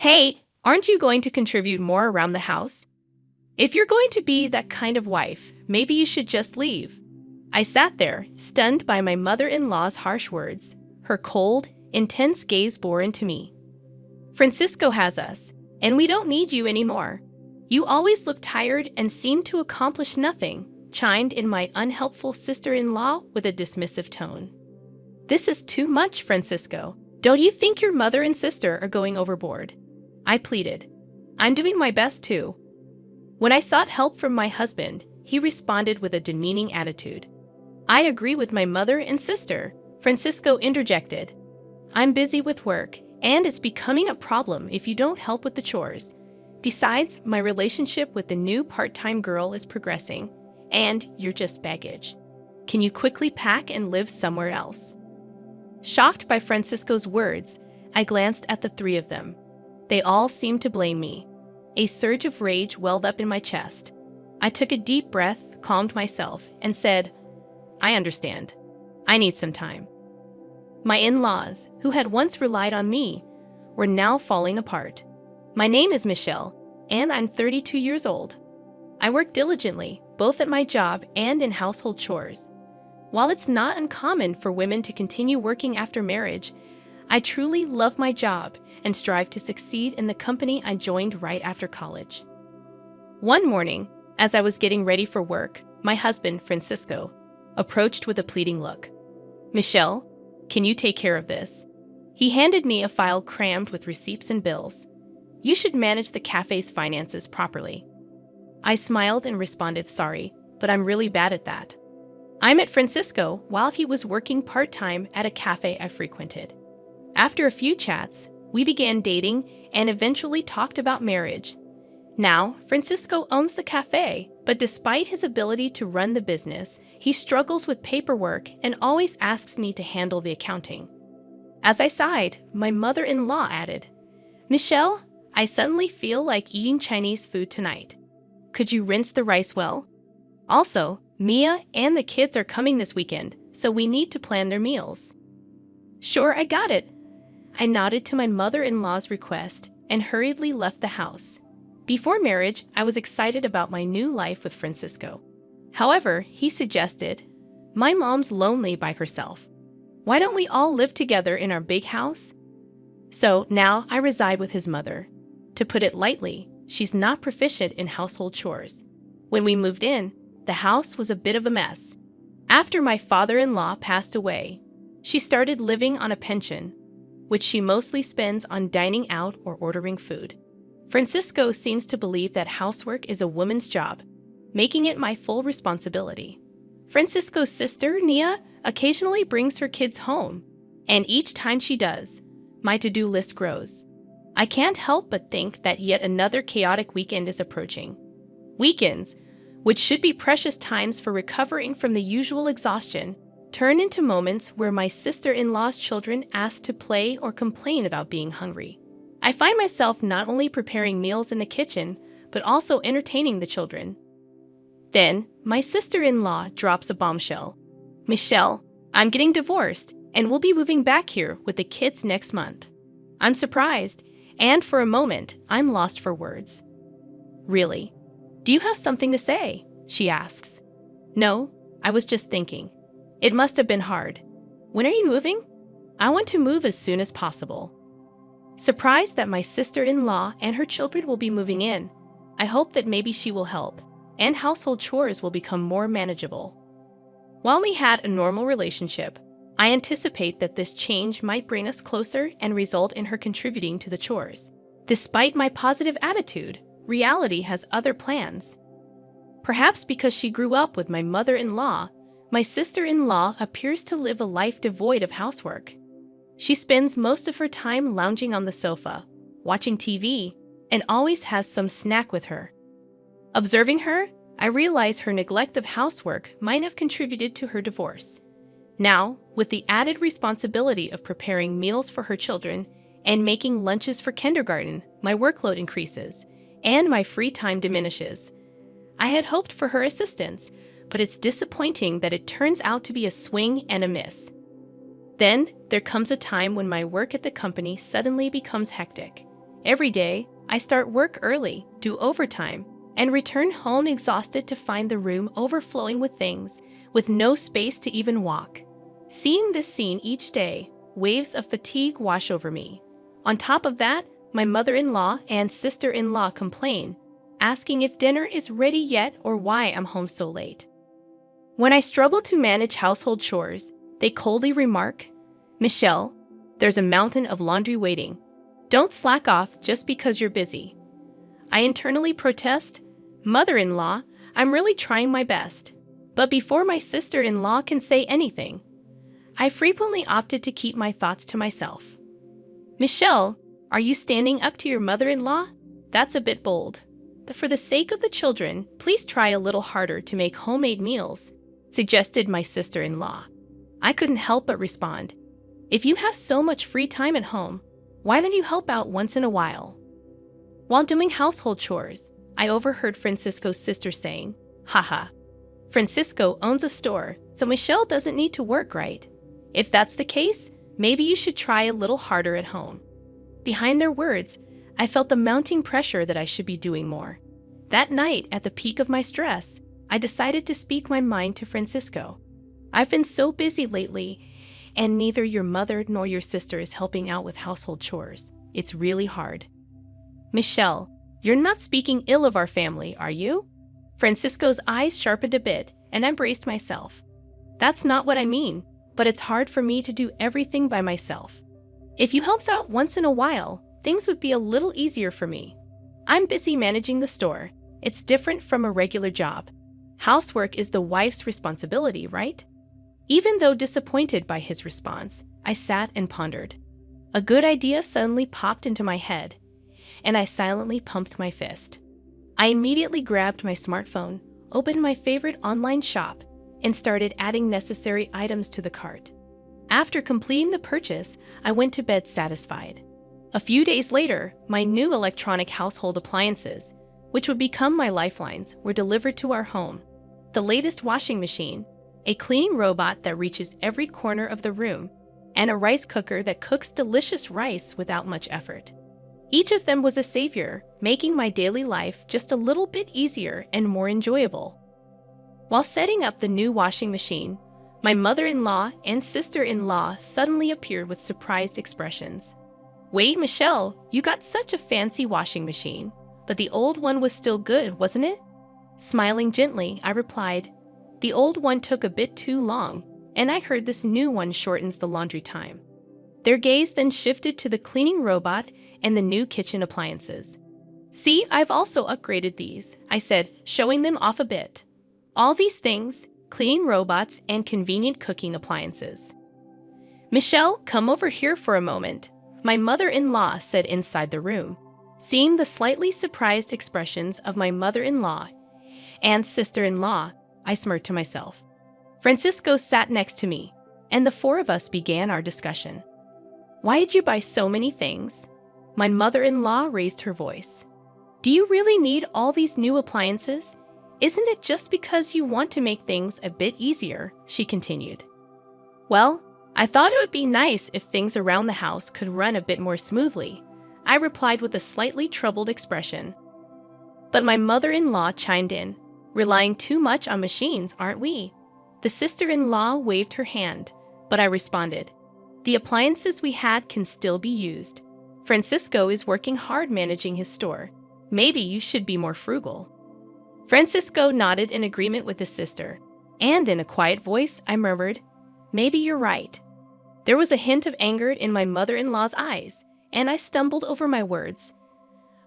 Hey, aren't you going to contribute more around the house? If you're going to be that kind of wife, maybe you should just leave. I sat there, stunned by my mother-in-law's harsh words. Her cold, intense gaze bore into me. Francisco has us, and we don't need you anymore. You always look tired and seem to accomplish nothing, chimed in my unhelpful sister-in-law with a dismissive tone. This is too much, Francisco. Don't you think your mother and sister are going overboard? I pleaded. I'm doing my best too. When I sought help from my husband, he responded with a demeaning attitude. I agree with my mother and sister, Francisco interjected. I'm busy with work, and it's becoming a problem if you don't help with the chores. Besides, my relationship with the new part-time girl is progressing, and you're just baggage. Can you quickly pack and live somewhere else? Shocked by Francisco's words, I glanced at the three of them. They all seemed to blame me. A surge of rage welled up in my chest. I took a deep breath, calmed myself, and said, I understand. I need some time. My in-laws, who had once relied on me, were now falling apart. My name is Michelle, and I'm 32 years old. I work diligently, both at my job and in household chores. While it's not uncommon for women to continue working after marriage, I truly love my job and strive to succeed in the company I joined right after college. One morning, as I was getting ready for work, my husband, Francisco, approached with a pleading look. Michelle, can you take care of this? He handed me a file crammed with receipts and bills. You should manage the cafe's finances properly. I smiled and responded, sorry, but I'm really bad at that. I met Francisco while he was working part-time at a cafe I frequented. After a few chats, we began dating and eventually talked about marriage. Now, Francisco owns the cafe, but despite his ability to run the business, he struggles with paperwork and always asks me to handle the accounting. As I sighed, my mother-in-law added, Michelle, I suddenly feel like eating Chinese food tonight. Could you rinse the rice well? Also, Mia and the kids are coming this weekend, so we need to plan their meals. Sure, I got it. I nodded to my mother-in-law's request and hurriedly left the house. Before marriage, I was excited about my new life with Francisco. However, he suggested, my mom's lonely by herself. Why don't we all live together in our big house? So now I reside with his mother. To put it lightly, she's not proficient in household chores. When we moved in, the house was a bit of a mess. After my father-in-law passed away, she started living on a pension, which she mostly spends on dining out or ordering food. Francisco seems to believe that housework is a woman's job, making it my full responsibility. Francisco's sister, Nia, occasionally brings her kids home, and each time she does, my to-do list grows. I can't help but think that yet another chaotic weekend is approaching. Weekends, which should be precious times for recovering from the usual exhaustion, turn into moments where my sister-in-law's children ask to play or complain about being hungry. I find myself not only preparing meals in the kitchen, but also entertaining the children. Then, my sister-in-law drops a bombshell. Michelle, I'm getting divorced, and we'll be moving back here with the kids next month. I'm surprised, and for a moment, I'm lost for words. Really? Do you have something to say? She asks. No, I was just thinking. It must have been hard. When are you moving? I want to move as soon as possible. Surprised that my sister-in-law and her children will be moving in, I hope that maybe she will help, and household chores will become more manageable. While we had a normal relationship, I anticipate that this change might bring us closer and result in her contributing to the chores. Despite my positive attitude, reality has other plans. Perhaps because she grew up with my mother-in-law, my sister-in-law appears to live a life devoid of housework. She spends most of her time lounging on the sofa, watching TV, and always has some snack with her. Observing her, I realize her neglect of housework might have contributed to her divorce. Now, with the added responsibility of preparing meals for her children and making lunches for kindergarten, my workload increases, and my free time diminishes. I had hoped for her assistance, but it's disappointing that it turns out to be a swing and a miss. Then, there comes a time when my work at the company suddenly becomes hectic. Every day, I start work early, do overtime, and return home exhausted to find the room overflowing with things, with no space to even walk. Seeing this scene each day, waves of fatigue wash over me. On top of that, my mother-in-law and sister-in-law complain, asking if dinner is ready yet or why I'm home so late. When I struggle to manage household chores, they coldly remark, "Michelle, there's a mountain of laundry waiting. Don't slack off just because you're busy." I internally protest, "Mother-in-law, I'm really trying my best." But before my sister-in-law can say anything, I frequently opted to keep my thoughts to myself. "Michelle, are you standing up to your mother-in-law? That's a bit bold. But for the sake of the children, please try a little harder to make homemade meals," suggested my sister-in-law. I couldn't help but respond, "If you have so much free time at home, why don't you help out once in a while?" While doing household chores, I overheard Francisco's sister saying, "Haha, Francisco owns a store, so Michelle doesn't need to work, right? If that's the case, maybe you should try a little harder at home." Behind their words, I felt the mounting pressure that I should be doing more. That night, at the peak of my stress, I decided to speak my mind to Francisco. "I've been so busy lately, and neither your mother nor your sister is helping out with household chores. It's really hard." "Michelle, you're not speaking ill of our family, are you?" Francisco's eyes sharpened a bit, and I braced myself. "That's not what I mean, but it's hard for me to do everything by myself. If you helped out once in a while, things would be a little easier for me. I'm busy managing the store. It's different from a regular job. Housework is the wife's responsibility, right?" Even though disappointed by his response, I sat and pondered. A good idea suddenly popped into my head, and I silently pumped my fist. I immediately grabbed my smartphone, opened my favorite online shop, and started adding necessary items to the cart. After completing the purchase, I went to bed satisfied. A few days later, my new electronic household appliances, which would become my lifelines, were delivered to our home. The latest washing machine, a cleaning robot that reaches every corner of the room, and a rice cooker that cooks delicious rice without much effort. Each of them was a savior, making my daily life just a little bit easier and more enjoyable. While setting up the new washing machine, my mother-in-law and sister-in-law suddenly appeared with surprised expressions. "Wait, Michelle, you got such a fancy washing machine, but the old one was still good, wasn't it?" Smiling gently, I replied, "The old one took a bit too long, and I heard this new one shortens the laundry time." Their gaze then shifted to the cleaning robot and the new kitchen appliances. "See, I've also upgraded these," I said, showing them off a bit. "All these things, cleaning robots and convenient cooking appliances." "Michelle, come over here for a moment," my mother-in-law said inside the room. Seeing the slightly surprised expressions of my mother-in-law and sister-in-law, I smirked to myself. Francisco sat next to me, and the four of us began our discussion. "Why did you buy so many things?" My mother-in-law raised her voice. "Do you really need all these new appliances? Isn't it just because you want to make things a bit easier?" she continued. "Well, I thought it would be nice if things around the house could run a bit more smoothly," I replied with a slightly troubled expression. But my mother-in-law chimed in, "Relying too much on machines, aren't we?" The sister-in-law waved her hand, but I responded, "The appliances we had can still be used. Francisco is working hard managing his store. Maybe you should be more frugal." Francisco nodded in agreement with his sister, and in a quiet voice, I murmured, "Maybe you're right." There was a hint of anger in my mother-in-law's eyes, and I stumbled over my words.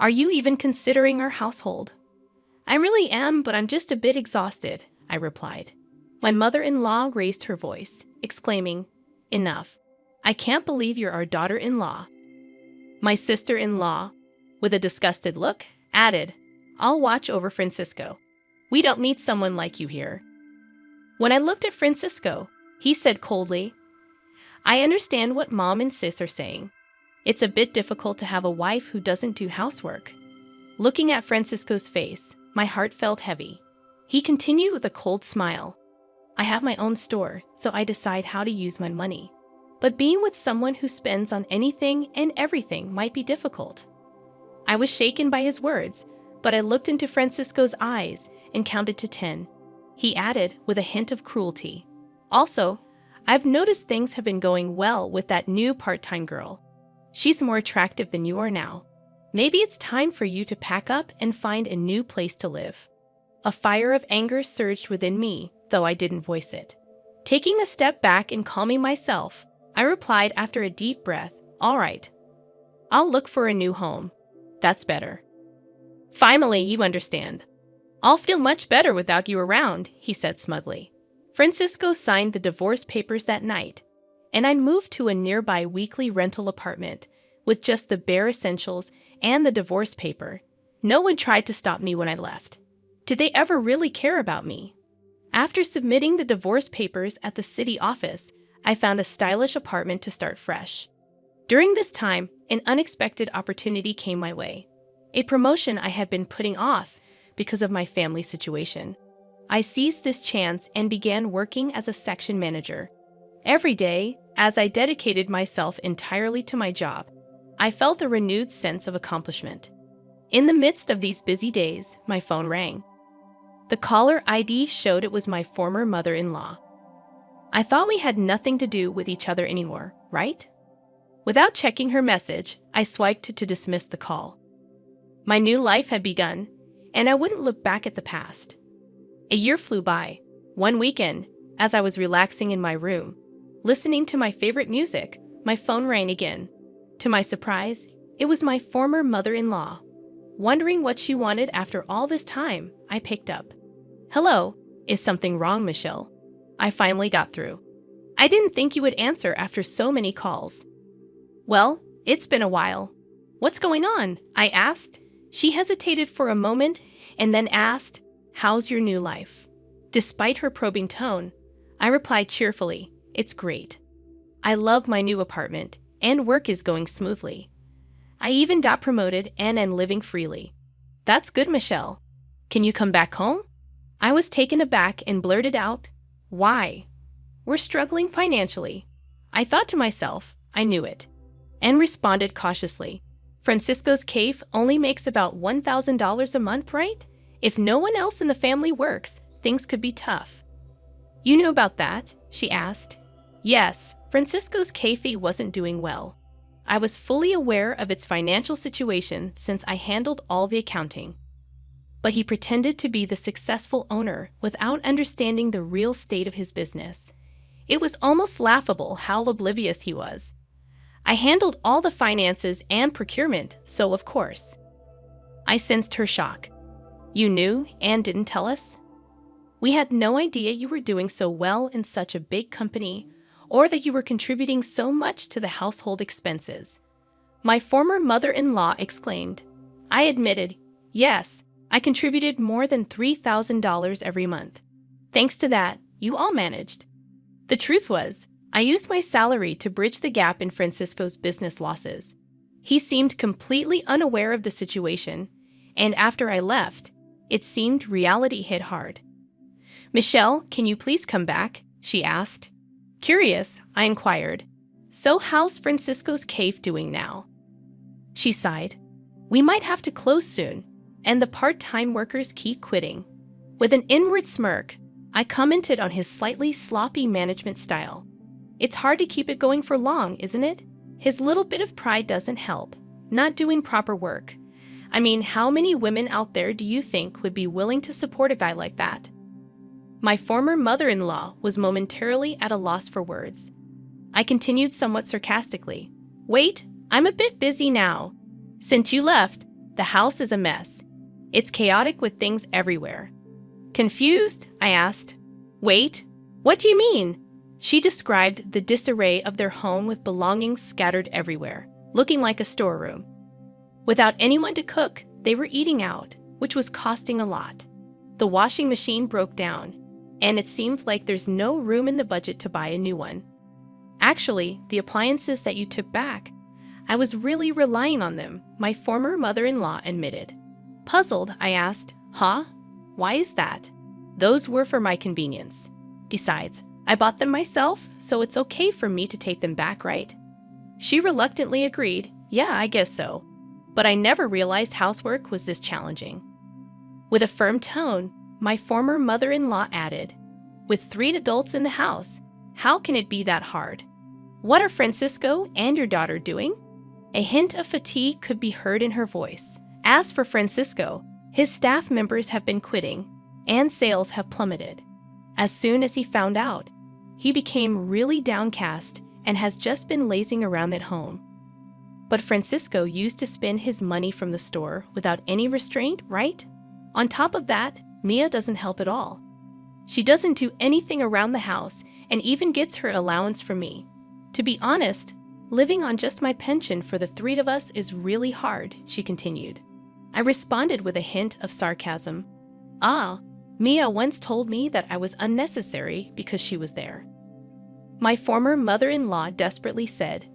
"Are you even considering our household?" "I really am, but I'm just a bit exhausted," I replied. My mother-in-law raised her voice, exclaiming, "Enough. I can't believe you're our daughter-in-law." My sister-in-law, with a disgusted look, added, "I'll watch over Francisco. We don't need someone like you here." When I looked at Francisco, he said coldly, "I understand what Mom and Sis are saying. It's a bit difficult to have a wife who doesn't do housework." Looking at Francisco's face, my heart felt heavy. He continued with a cold smile, "I have my own store, so I decide how to use my money. But being with someone who spends on anything and everything might be difficult. I was shaken by his words, but I looked into Francisco's eyes and counted to 10. He added with a hint of cruelty, "Also, I've noticed things have been going well with that new part-time girl. She's more attractive than you are now. Maybe it's time for you to pack up and find a new place to live." A fire of anger surged within me, though I didn't voice it. Taking a step back and calming myself, I replied after a deep breath, "All right. I'll look for a new home. That's better." "Finally, you understand. I'll feel much better without you around," he said smugly. Francisco signed the divorce papers that night, and I moved to a nearby weekly rental apartment with just the bare essentials and the divorce paper. No one tried to stop me when I left. Did they ever really care about me? After submitting the divorce papers at the city office, I found a stylish apartment to start fresh. During this time, an unexpected opportunity came my way. A promotion I had been putting off because of my family situation. I seized this chance and began working as a section manager. Every day, as I dedicated myself entirely to my job, I felt a renewed sense of accomplishment. In the midst of these busy days, my phone rang. The caller ID showed it was my former mother-in-law. I thought we had nothing to do with each other anymore, right? Without checking her message, I swiped to dismiss the call. My new life had begun, and I wouldn't look back at the past. A year flew by. One weekend, as I was relaxing in my room, listening to my favorite music, my phone rang again. To my surprise, it was my former mother-in-law. Wondering what she wanted after all this time, I picked up. "Hello, is something wrong, Michelle?" I finally got through. "I didn't think you would answer after so many calls." "Well, it's been a while. What's going on?" I asked. She hesitated for a moment and then asked, "How's your new life?" Despite her probing tone, I replied cheerfully, "It's great. I love my new apartment, and work is going smoothly. I even got promoted and am living freely." "That's good, Michelle. Can you come back home?" I was taken aback and blurted out, "Why?" "We're struggling financially." I thought to myself, I knew it, and responded cautiously, "Francisco's cafe only makes about $1,000 a month, right? If no one else in the family works, things could be tough." "You knew about that?" she asked. Yes, Francisco's cafe wasn't doing well. I was fully aware of its financial situation since I handled all the accounting. But he pretended to be the successful owner without understanding the real state of his business. It was almost laughable how oblivious he was. I handled all the finances and procurement, so of course. I sensed her shock. "You knew and didn't tell us?" "We had no idea you were doing so well in such a big company, or that you were contributing so much to the household expenses," my former mother-in-law exclaimed. I admitted, "Yes, I contributed more than $3,000 every month. Thanks to that, you all managed." The truth was, I used my salary to bridge the gap in Francisco's business losses. He seemed completely unaware of the situation, and after I left, it seemed reality hit hard. "Michelle, can you please come back?" she asked. Curious, I inquired, "So how's Francisco's cave doing now?" She sighed. "We might have to close soon, and the part-time workers keep quitting." With an inward smirk, I commented on his slightly sloppy management style. "It's hard to keep it going for long, isn't it? His little bit of pride doesn't help. Not doing proper work. I mean, how many women out there do you think would be willing to support a guy like that?" My former mother-in-law was momentarily at a loss for words. I continued somewhat sarcastically, "Wait, I'm a bit busy now. Since you left, the house is a mess. It's chaotic with things everywhere." Confused, I asked, "Wait, what do you mean?" She described the disarray of their home with belongings scattered everywhere, looking like a storeroom. Without anyone to cook, they were eating out, which was costing a lot. The washing machine broke down, and it seemed like there's no room in the budget to buy a new one. Actually, the appliances that you took back, I was really relying on them, my former mother-in-law admitted. Puzzled, I asked, "Huh? Why is that?" "Those were for my convenience. Besides, I bought them myself, so it's okay for me to take them back, right?" She reluctantly agreed, "Yeah, I guess so." but I never realized housework was this challenging. With a firm tone, my former mother-in-law added, "With 3 adults in the house, how can it be that hard? What are Francisco and your daughter doing?" A hint of fatigue could be heard in her voice. As for Francisco, his staff members have been quitting, and sales have plummeted. As soon as he found out, he became really downcast and has just been lazing around at home. But Francisco used to spend his money from the store without any restraint, right? On top of that, Mia doesn't help at all. She doesn't do anything around the house and even gets her allowance from me. To be honest, living on just my pension for the 3 of us is really hard, she continued. I responded with a hint of sarcasm. "Ah, Mia once told me that I was unnecessary because she was there." My former mother-in-law desperately said,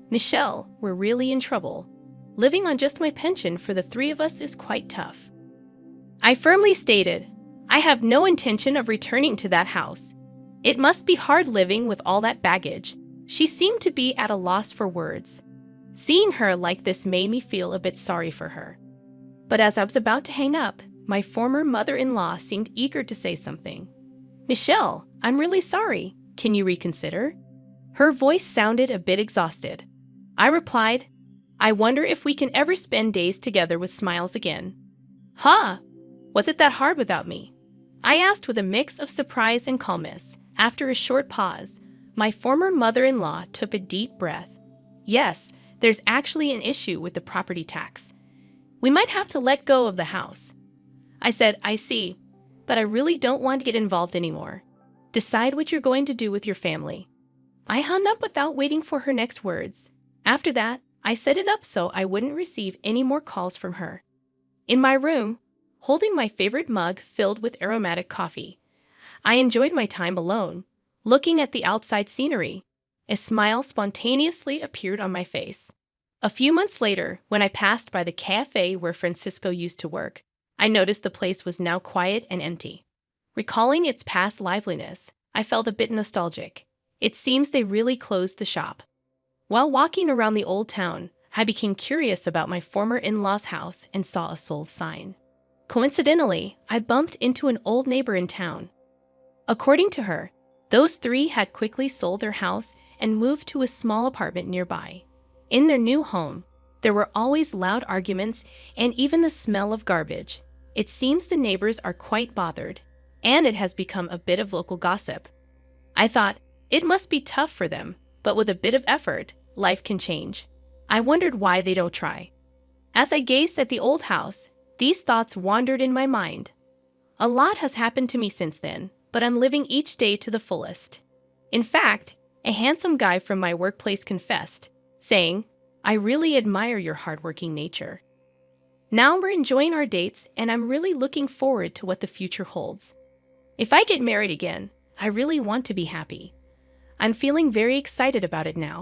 "Michelle, we're really in trouble. Living on just my pension for the 3 of us is quite tough." I firmly stated, "I have no intention of returning to that house. It must be hard living with all that baggage." She seemed to be at a loss for words. Seeing her like this made me feel a bit sorry for her. But as I was about to hang up, my former mother-in-law seemed eager to say something. "Michelle, I'm really sorry. Can you reconsider?" Her voice sounded a bit exhausted. I replied, "I wonder if we can ever spend days together with smiles again." "Huh? Was it that hard without me?" I asked with a mix of surprise and calmness. After a short pause, my former mother-in-law took a deep breath. "Yes, there's actually an issue with the property tax. We might have to let go of the house." I said, "I see, but I really don't want to get involved anymore. Decide what you're going to do with your family." I hung up without waiting for her next words. After that, I set it up so I wouldn't receive any more calls from her. In my room, holding my favorite mug filled with aromatic coffee, I enjoyed my time alone, looking at the outside scenery. A smile spontaneously appeared on my face. A few months later, when I passed by the cafe where Francisco used to work, I noticed the place was now quiet and empty. Recalling its past liveliness, I felt a bit nostalgic. It seems they really closed the shop. While walking around the old town, I became curious about my former in-law's house and saw a sold sign. Coincidentally, I bumped into an old neighbor in town. According to her, those 3 had quickly sold their house and moved to a small apartment nearby. In their new home, there were always loud arguments and even the smell of garbage. It seems the neighbors are quite bothered, and it has become a bit of local gossip. I thought, it must be tough for them, but with a bit of effort, life can change. I wondered why they don't try. As I gazed at the old house, these thoughts wandered in my mind. A lot has happened to me since then, but I'm living each day to the fullest. In fact, a handsome guy from my workplace confessed, saying, "I really admire your hardworking nature." Now we're enjoying our dates, and I'm really looking forward to what the future holds. If I get married again, I really want to be happy. I'm feeling very excited about it now.